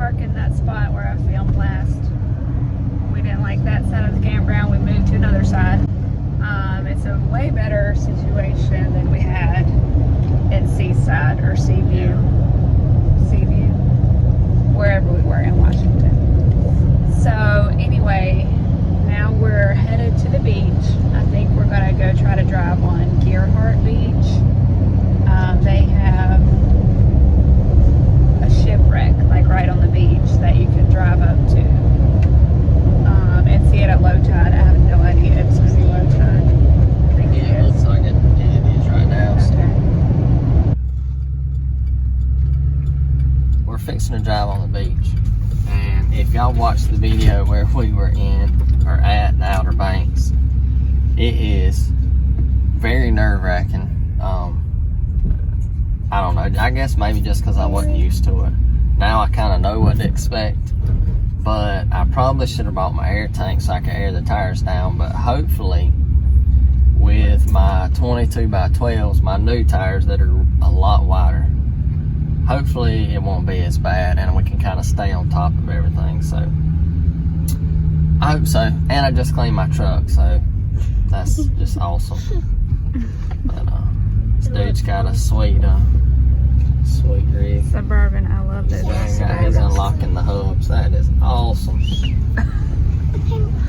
park in that spot where I filmed last. We didn't like that side of the campground. We moved to another side. It's a way better situation than we had in Seaside or Seaview, wherever we were in Washington. So anyway, now we're headed to the beach. I think we're gonna go try to drive on Gearhart Beach. They have a shipwreck like right on the beach that you can drive up to and see it at low tide. I have no idea if it's gonna be low tide. I think Yeah, it looks like it. Yeah, it is right now. So. Okay. We're fixing to drive on the beach, and if y'all watched the video where we were in or at the Outer Banks, it is very nerve-wracking. I don't know, I guess maybe just because I wasn't used to it. Now I kind of know what to expect, but I probably should have bought my air tank so I could air the tires down. But hopefully with my 22x12s, my new tires that are a lot wider, hopefully it won't be as bad and we can kind of stay on top of everything. So I hope so. And I just cleaned my truck, so that's just awesome. But this dude's got a sweet rig. Suburban, I love those. He's unlocking the hubs. That is awesome.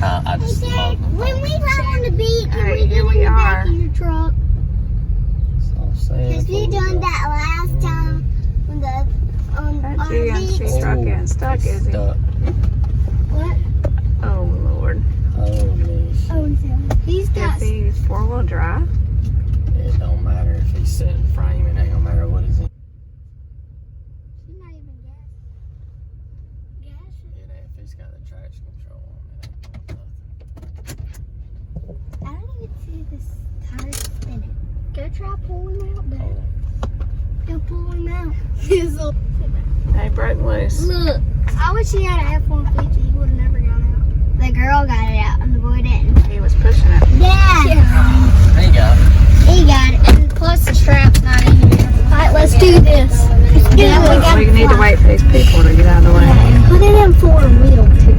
I just love them. When we drive on the beach, can Alright, we get here in we the back are. of your truck? Because Because we done that last time when That our GMC beach. truck ain't stuck, is he? Stuck. What? Oh Lord. Holy shit. Oh, so he's got. If he's 4-wheel drive. It don't matter if he's sitting frame, it ain't gonna matter what he's in. He's not even gas. If he's got the traction control on, it ain't nothing. I don't even see this tire spinning. Go try pulling him out, Oh, Dad. Go pull him out. His little. They broke loose. Look, I wish he had an F-150. He would have never got out. The girl got it out and the boy didn't. He was pushing it. Yeah. there you go. He got it. And plus the strap's not in here. Alright, let's do this. Let's do it. We need to wait for these people to get out of the way. Put it in 4-wheel too.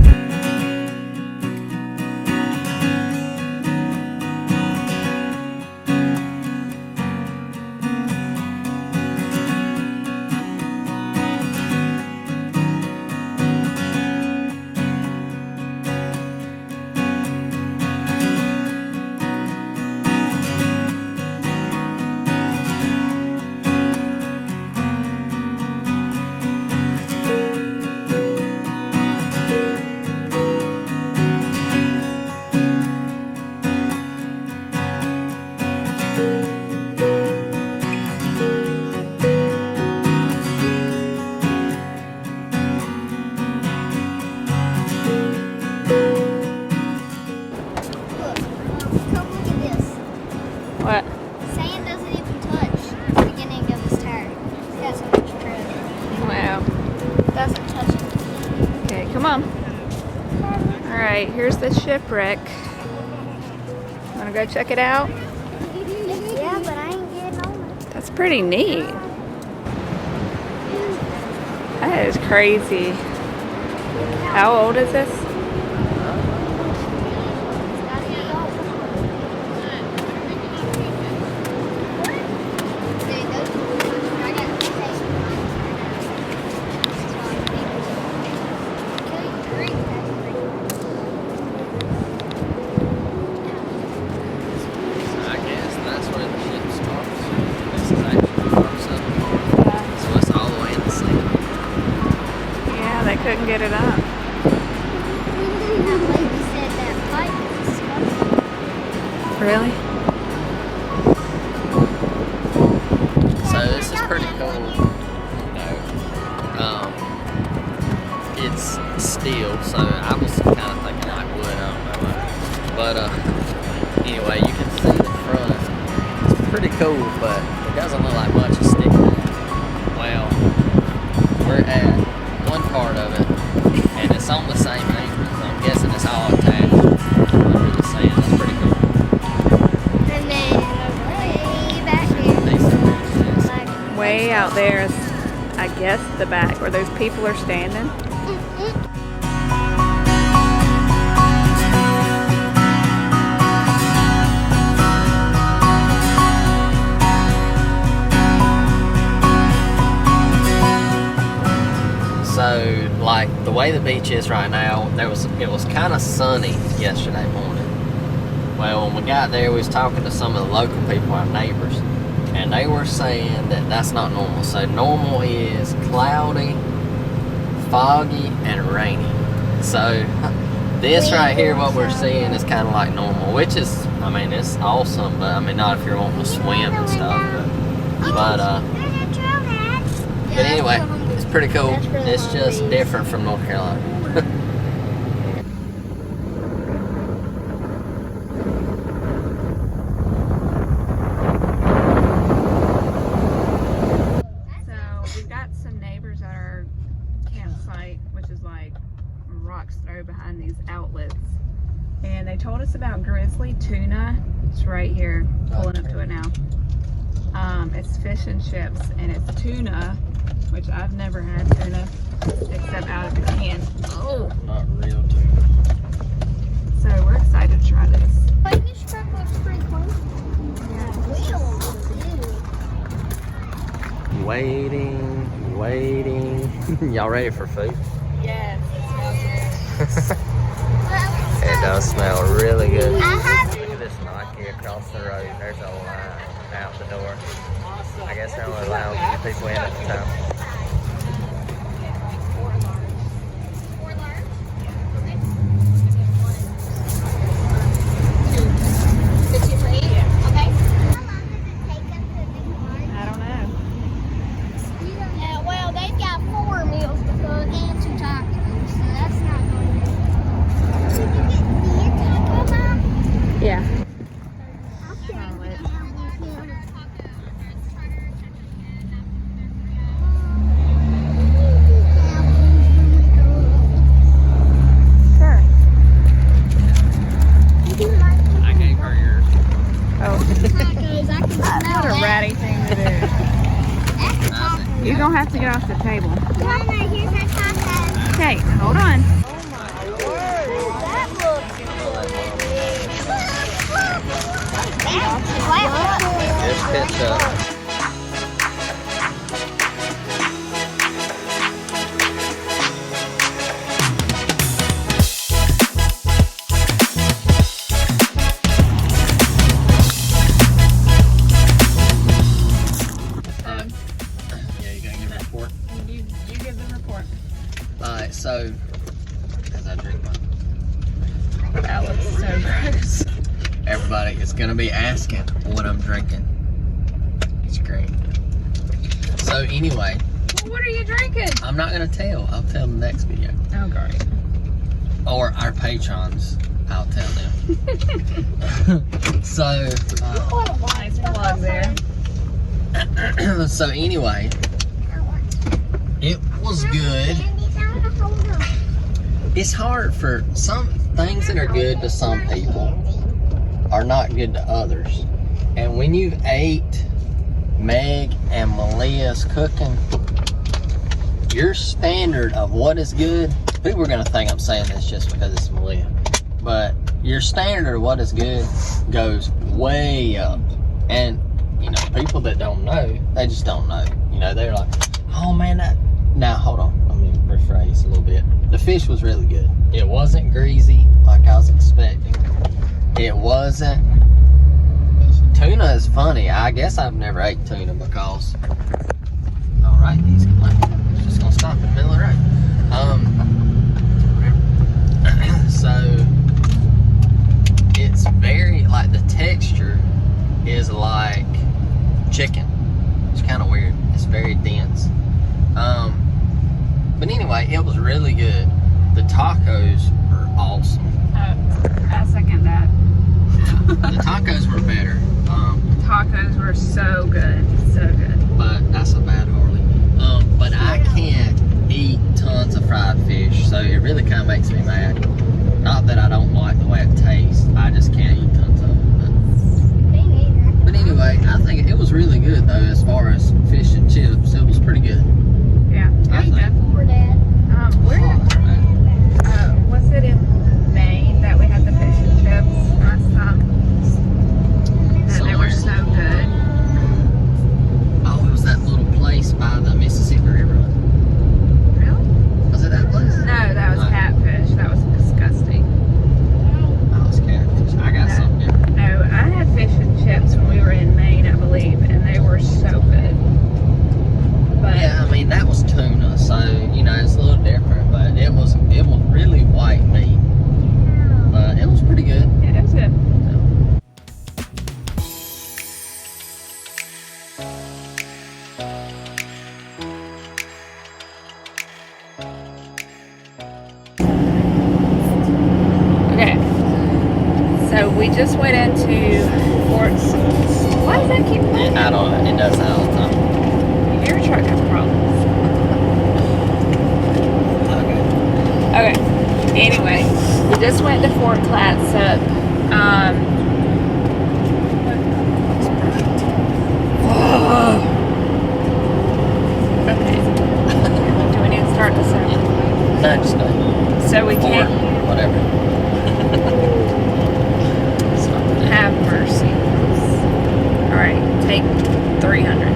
What? Sand doesn't even touch the beginning of his tire. It's got so much tread. Wow. Doesn't touch it. Okay, come on. Alright, here's the shipwreck. Wanna go check it out? Yeah, but I ain't getting on it. That's pretty neat. That is crazy. How old is this? I guess that's where the ship starts. This is actually the first of it. So it's all the way in the sea. Yeah, they couldn't get it up. That lady said that pipe is stuck. Really? So this is pretty cool. You know, it's steel, so I was kind of thinking like wood. I don't know why. But anyway, you can see the front. It's pretty cool, but it doesn't look like much is sticking out. Well, we're at one part of it, and it's on the same anchor. So I'm guessing it's all attached under the sand. That's pretty cool. And then way back here, Decent. like Way out there is I guess the back where those people are standing. So, like, the way the beach is right now, it was kind of sunny yesterday morning. Well, when we got there, we was talking to some of the local people, our neighbors, and they were saying that that's not normal. So normal is cloudy, foggy, and rainy. So this right here, what we're seeing is kind of like normal, which is, I mean, it's awesome, but I mean, not if you're wanting to swim and stuff. But anyway, it's pretty cool. It's just different from North Carolina. Behind these outlets, and they told us about Grizzly Tuna. It's right here, pulling up to it now. It's fish and chips, and it's tuna, which I've never had tuna except out of the can. Oh, not real tuna. So we're excited to try this. This truck looks pretty cool. Waiting. Y'all ready for food? Yes. It does smell really good. Look at this Nike across the road. There's a line out the door. I guess they're only allowing a few people in at the time. I don't know. Yeah, well, they've got 4 meals to cook and 2 tacos, so that's not going to be a taco, Mom? Yeah. Sure. I gave her yours. Oh. Tacos, I can smell What a that. ratty thing to do. That's a taco. You're gonna have to get off the table. Mama, here's our tacos. Okay, hold on. That looks It's pitched up. Yeah, you gotta give a report. You give the report. Alright, so as I drink mine. That looks so gross. Everybody is gonna be asking what I'm drinking. It's great. So anyway, What are you drinking? I'm not gonna tell. I'll tell them next video. Oh, great. Or our patrons, I'll tell them. So, Nice plug there. so anyway, it was good. It's hard for some things that are good to some people are not good to others. And when you've ate Meg and Malia's cooking, your standard of what is good, people are gonna think I'm saying this just because it's Malia, but your standard of what is good goes way up. And you know, people that don't know, they just don't know. You know, they're like, oh man, now hold on, let me rephrase a little bit. The fish was really good. It wasn't greasy like I was expecting. It wasn't. Tuna is funny. I guess I've never ate tuna because, all right, he's just gonna stop in the middle of the road. So it's very, like, the texture is like chicken. It's kind of weird. It's very dense. But anyway, it was really good. The tacos were awesome. I second that. The tacos were better. Tacos were so good. So good. But that's a bad Harley. But I can't eat tons of fried fish, so it really kind of makes me mad. Not that I don't like the way it tastes, I just can't eat tons of it. But anyway, I think it was really good though, as far as fish and chips. It was pretty good. we just went into Fort. Why does that keep playing? I don't know. It does that all the time. Your truck has problems. Okay. Okay. Anyway, we just went to Fort Clatsop. Okay. Do we need to start this over? No, just go. So we can't. Whatever. Have mercy. Alright, take 300.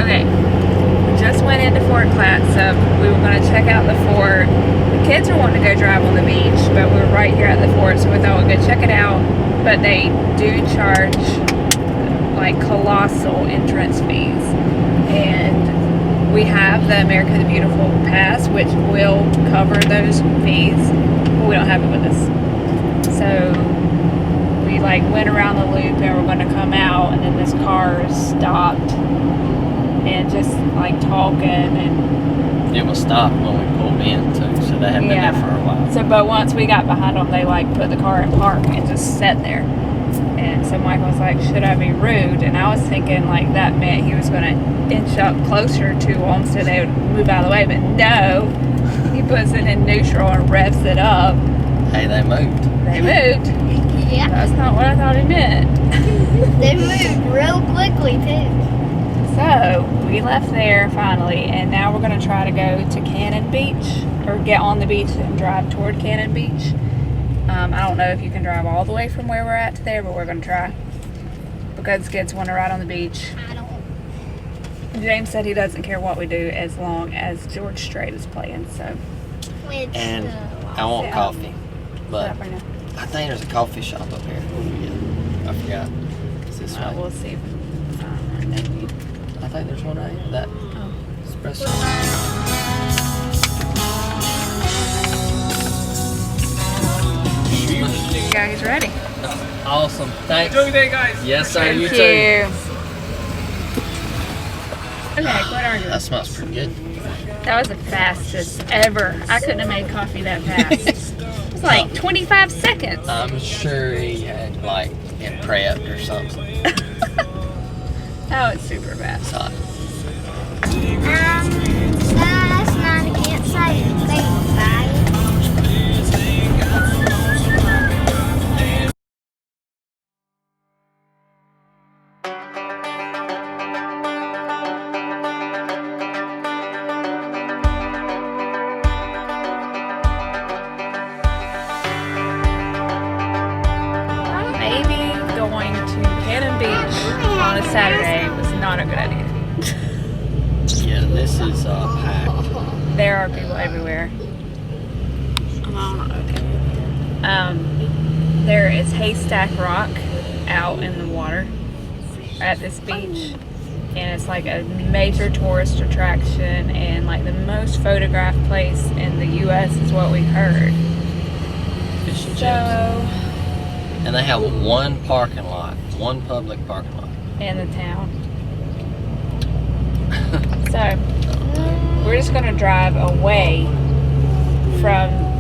Okay. We just went into Fort Clatsop. We were going to check out the fort. The kids are wanting to go drive on the beach, but we're right here at the fort, so we thought we'd go check it out. But they do charge like colossal entrance fees. And we have the America the Beautiful pass, which will cover those fees, but we don't have it with us. So we like went around the loop and we're going to come out, and then this car stopped and just like talking, and it was stopped when we pulled in too, so they hadn't been there for a while. So, but once we got behind them, they like put the car in park and just sat there. And so Michael was like, "Should I be rude?" And I was thinking like that meant he was going to inch up closer to them so they would move out of the way, but no, he puts it in neutral and revs it up. Hey, they moved. They moved. Yeah. That's not what I thought he meant. They moved real quickly too. So we left there finally, and now we're going to try to go to Cannon Beach, or get on the beach and drive toward Cannon Beach. I don't know if you can drive all the way from where we're at to there, but we're going to try, because kids want to ride on the beach. I don't. James said he doesn't care what we do as long as George Strait is playing, so Which, And I want coffee, but stop right now. I think there's a coffee shop up here. Yeah, I forgot. It's this way. We'll see if we can find one maybe. I think there's one right here. That Oh. espresso. Yeah, he's ready. Awesome. Thanks. Enjoy your day, guys. Yes, sir. Thank You too. Okay, quit arguing. That smells pretty good. That was the fastest ever. I couldn't have made coffee that fast. It was like 25 seconds. I'm sure he had like it prepped or something. Oh, it's super fast. So, last night I can't say anything, right? Maybe going to Cannon Beach on a Saturday was not a good idea. yeah, this is packed. There are people everywhere. There is Haystack Rock out in the water at this beach, and it's like a major tourist attraction and like the most photographed place in the U.S. is what we heard. Fish and chips. So, And they have one parking lot, one public parking lot. in the town. So, we're just gonna drive away from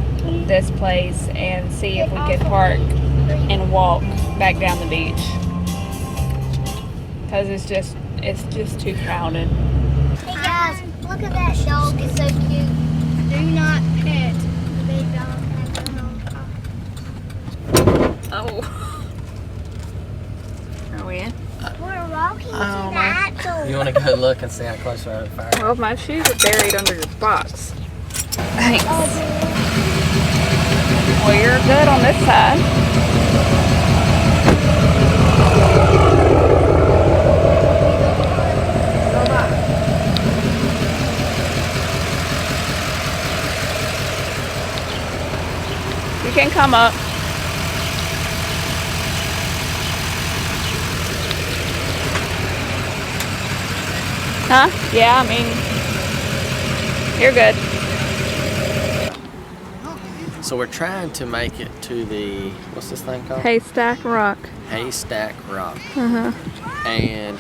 this place and see if we can park and walk back down the beach, because it's just too crowded. Hey guys, look at that dog. It's so cute. Do not pet the big dog. Oh, are we in? We're walking to Oh, the my- actual. You want to go look and see how close we are to the fire? Well, my shoes are buried under your box. Thanks. Well, you're good on this side. You can come up. Huh? Yeah, I mean, you're good. So we're trying to make it to the, what's this thing called? Haystack Rock. Haystack Rock. Uh-huh. And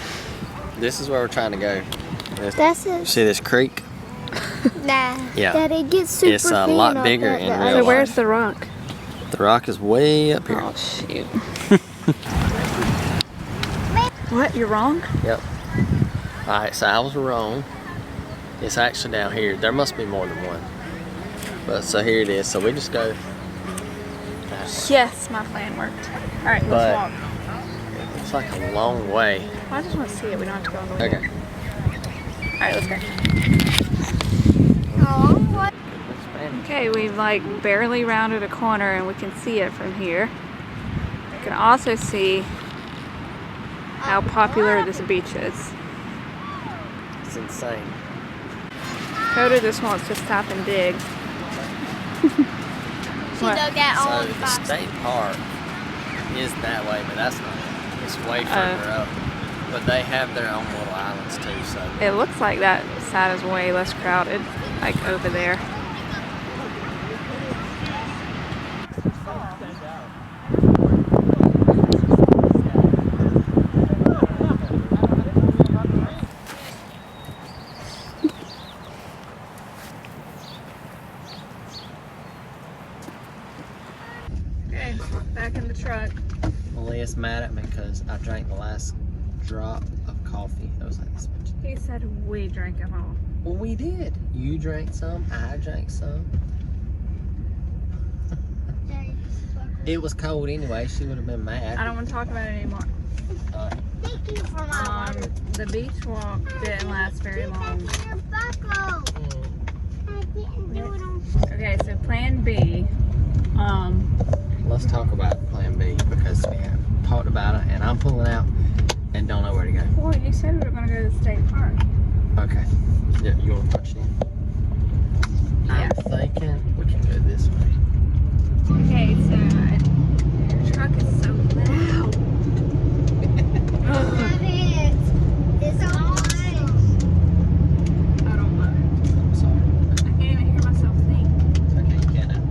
this is where we're trying to go. That's it. See this creek? Nah. Yeah. That it gets super It's a lot thin up bigger at in the real So life. where's the rock? The rock is way up here. Oh, shoot. What? You're wrong? Yep. Alright, so I was wrong. It's actually down here. There must be more than one. But so here it is. So we just go. Yes, my plan worked. All right, let's But walk. it's like a long way. I just want to see it. We don't have to go all the way. Okay. All right, let's go. Oh, what? Okay, we've like barely rounded a corner and we can see it from here. You can also see how popular this beach is. It's insane. Coda just wants to stop and dig. She What? dug that all So the the box. state park is that way, but that's not it. It's way further up. But they have their own little islands too, so. It looks like that side is way less crowded, like over there. Okay, back in the truck. Malia's mad at me because I drank the last drop of coffee. It was like this much. He said we drank it all. Well, we did. You drank some. I drank some. It was cold anyway. She would have been mad. I don't want to talk about it anymore. Thank you for my water. The beach walk didn't last very long. Okay, so plan B. Let's talk about plan B because we have talked about it and I'm pulling out and don't know where to go. Well, you said we were going to go to the state park. Okay. Yeah, you want to punch it in? Yeah. I'm thinking we can go this way. Okay, so your truck is so loud. It's on. I don't love it. I'm sorry. I can't even hear myself think. It's okay, you can't now.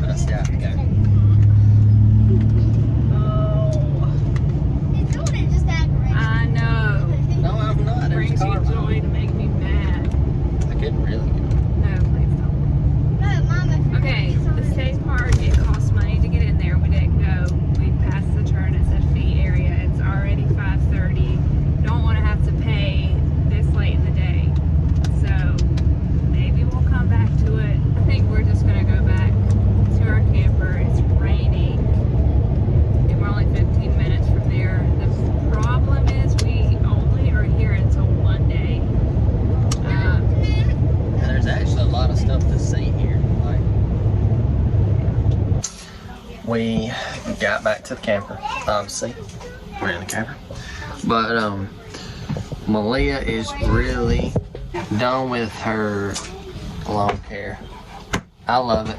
But I still have to go. He's doing it just that great. I know. No, I'm not. It There's brings a you car behind joy me. to make me mad. I couldn't really go. No, please don't. No, Mama. Okay, the state park, it costs money to get in there. We didn't go. We passed the turn. It said fee area. It's already 5:30. Don't want to have to pay this late in the day. So maybe we'll come back to it. I think we're just going to go back to our camper. It's raining. And we're only 15 minutes from there. The problem is we only are here until Monday. And there's actually a lot of stuff to see here. Like, we got back to the camper. Obviously, we're in the camper. But Malia is really done with her lawn care. I love it.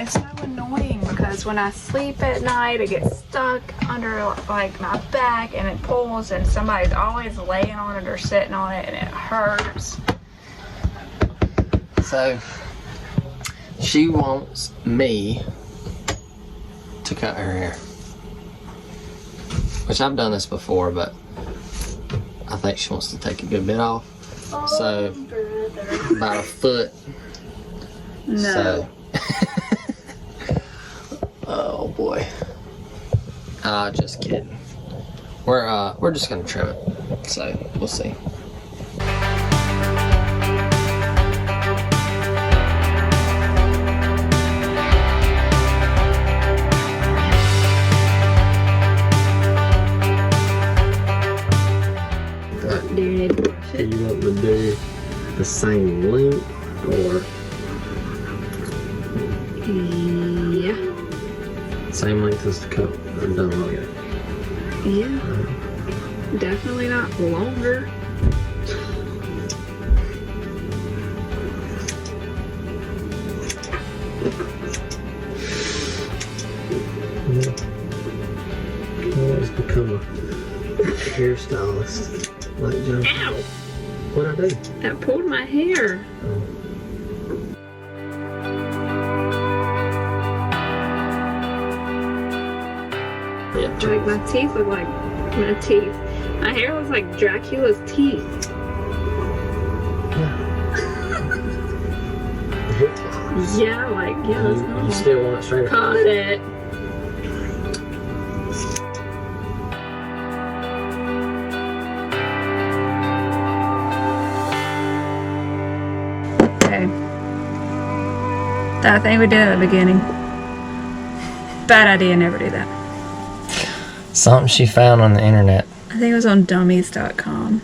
It's so annoying because when I sleep at night, it gets stuck under like my back and it pulls and somebody's always laying on it or sitting on it and it hurts. So she wants me to cut her hair, which I've done this before, but I think she wants to take a good bit off. So about a foot. No. So, oh boy. Just kidding. We're just gonna trim it. So we'll see. Do you need to wash Do you want to do the same length or Yeah. same length as the cup? I'm done already. Yeah. Definitely not longer. Always become a hairstylist like Joe. Ow! What'd I do? That pulled my hair. Yeah, Like my teeth look like my teeth. My hair looks like Dracula's teeth. yeah. Yeah, like, yeah, that's You normal. still want it straight up? Cut it. Okay. That thing we did at the beginning. Bad idea, never do that. Something she found on the internet. I think it was on dummies.com.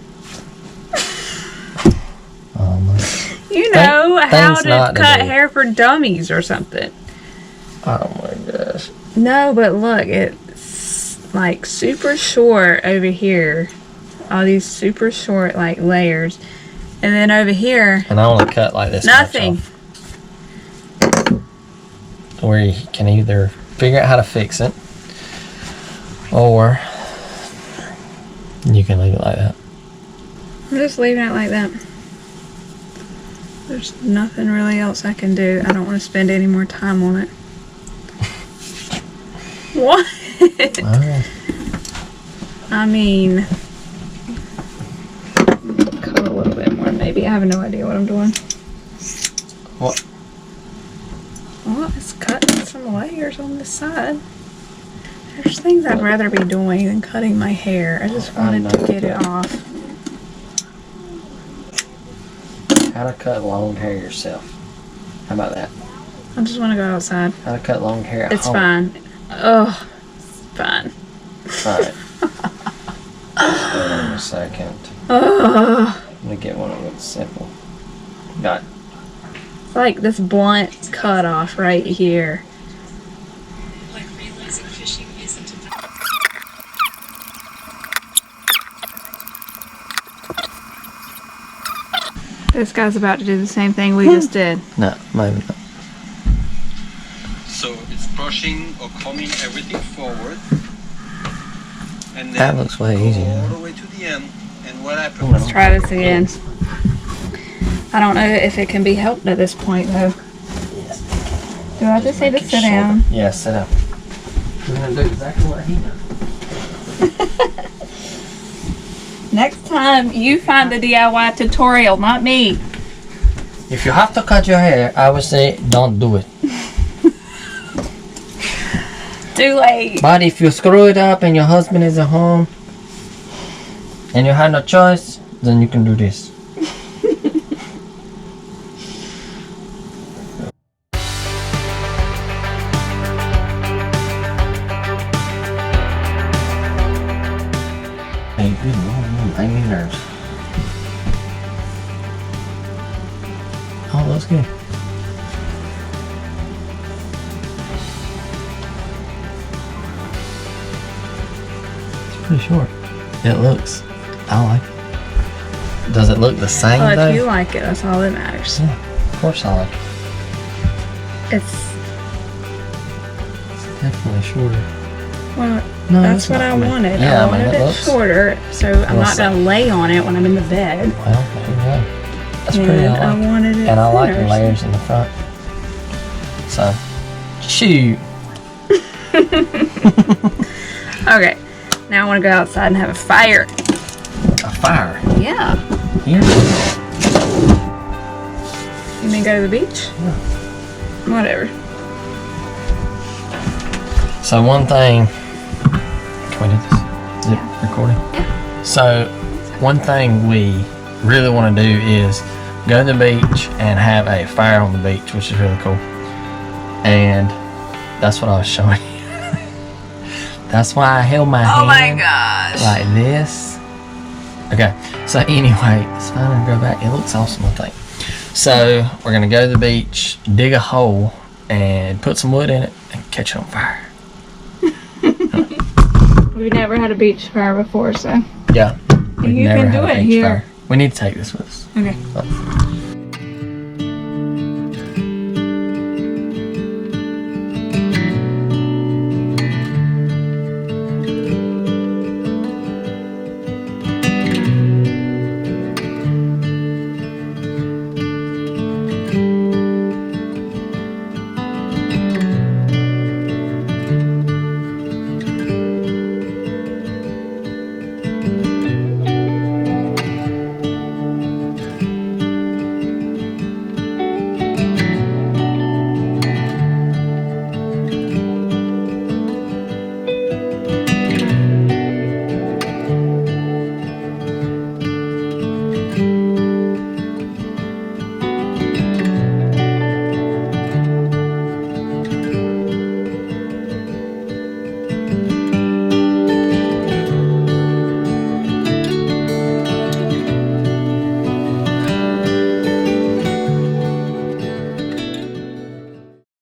Oh my. You know how things to not to cut do. hair for dummies or something. Oh my gosh. No, but look, it's like super short over here. All these super short like layers. And then over here, And I only cut like this. nothing. much off. Where you can either figure out how to fix it, or you can leave it like that. I'm just leaving it like that. There's nothing really else I can do. I don't want to spend any more time on it. What? Alright. I mean, cut a little bit more maybe. I have no idea what I'm doing. What? Well, it's cutting some layers on the side. There's things I'd rather be doing than cutting my hair. I just wanted to get it off. How to cut long hair yourself. How about that? I just want to go outside. How to cut long hair at It's home. fine. Oh, it's fine. Alright. Just hold on a second. Oh, I'm gonna get one that looks simple. Got it. it's like this blunt cut off right here. Like realizing fishing isn't about This guy's about to do the same thing we just did. No, maybe not. So it's brushing or combing everything forward. And then That looks way go easier. all the way to the end. And what happens? Let's try this again. I don't know if it can be helped at this point though. Yes. Do I just say to sit down? Yeah, sit down. We're gonna do exactly what he does. Next time you find the DIY tutorial, not me. If you have to cut your hair, I would say don't do it. Too late. But if you screw it up and your husband is at home and you have no choice, then you can do this. Hey, good Lord, I'm in nerves. Oh, that's good. It's pretty short. It looks. I like it. Does it look the same Well, though? if you like it, that's all that matters. Yeah, of course I like it. It's Definitely shorter. well, No, that's it's what not I for me. wanted. Yeah, I wanted it it looks. shorter, so I'm Well, not gonna lay on it when I'm in the bed. Well, there you go. That's pretty. And I like it. wanted it And I like the thinner, layers in the front. So, shoot. Okay, now I want to go outside and have a fire. A fire. Yeah. Here. You mean go to the beach? Yeah. Whatever. So one thing. Can we do this? Is it recording? Yeah. So one thing we really want to do is go to the beach and have a fire on the beach, which is really cool. And that's what I was showing you. That's why I held my hand. Oh my gosh. Like this. Okay, so anyway, it's fine to go back. It looks awesome, I think. So we're gonna go to the beach, dig a hole, and put some wood in it and catch it on fire. We've never had a beach fire before, so. Yeah. We've You never can had do a it beach here. fire. We need to take this with us. Okay.